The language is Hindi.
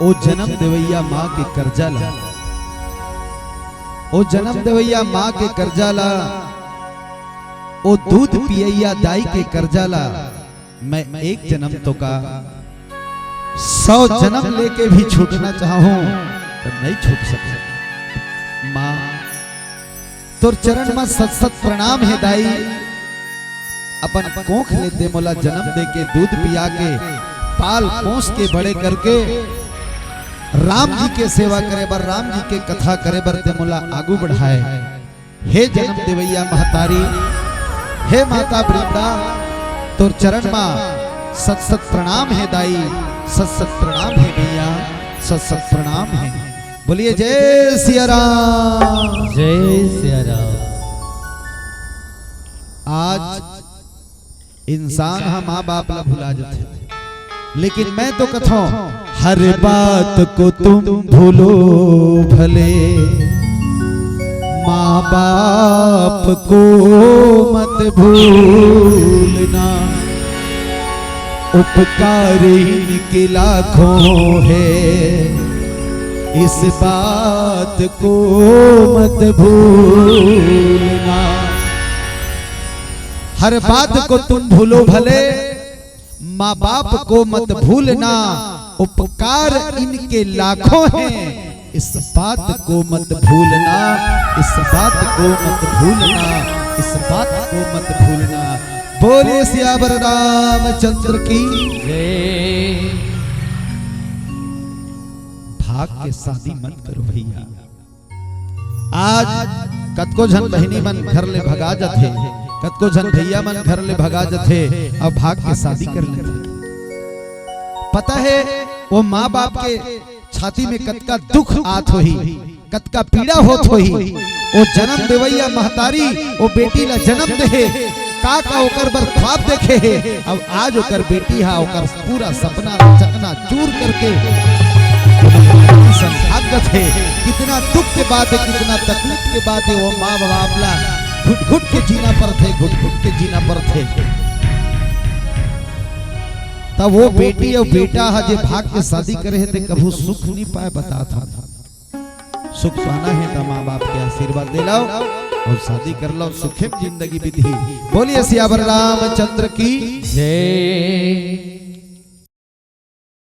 ओ जन्म देवैया माँ के कर्जा ला, ओ जन्म देवैया माँ के कर्जा ला, ओ दूध पियैया दाई के कर्जा ला। मैं एक जन्म तो का 100 जन्म लेके भी छूटना चाहूं तो नहीं छूट सकता। माँ तोर चरण में सत सत प्रणाम है दाई। अपन कोख लेते मोला जन्म दे के दूध पिया के पाल पोस के बड़े करके राम जी के सेवा करे बर, राम जी के कथा करे बर ते मोला आगू बढ़ाए। हे जन्म देवैया महतारी, हे माता वृंदा, तोर चरण में सत सत प्रणाम है दाई, सत सत प्रणाम है भैया, सत सत प्रणाम है। बोलिए जय सिया राम, जय सिया राम। आज इंसान हम माँ बाप ला भुला जाते, लेकिन मैं तो कथो हर बात को तुम भूलो भले, माँ बाप को मत भूलना। उपकार इनके लाखों है, इस बात को मत भूलना। हर बात को तुम भूलो भले, माँ बाप को मत भूलना। उपकार इनके लाखों हैं, इस बात को मत भूलना, इस बात को मत भूलना, इस बात को मत भूलना। बोले सियावर रामचंद्र की जय। भाग के शादी मत करो भैया। आज कतको झन बहिनी मन घर ले भगा जाते, कतको झन भैया मन घर ले भगा जाते, अब भाग के शादी कर लेते। पता है वो माँ बाप के छाती में कतका दुख आत होही, कतका पीड़ा होत होही। वो जन्म देवैया महतारी वो बेटी ला जन्म दे का ओकर बर ख्वाब देखे है। अब आज ओकर बेटी हा ओकर पूरा सपना चकना चूर करके संभागत है। कितना दुख के बाद है, कितना तकलीफ के बाद है, वो माँ बाप ला घुट घुट के जीना पड़ते, घुट घुट के जीना पड़ते। तब वो बेटी और बेटा हजे भाग के शादी करे थे, कभू सुख नहीं पाए। बता था सुख पाना है तो माँ बाप के आशीर्वाद दे लो और शादी कर लो, सुखे जिंदगी विधि। बोलिए सियावर रामचंद्र की जय।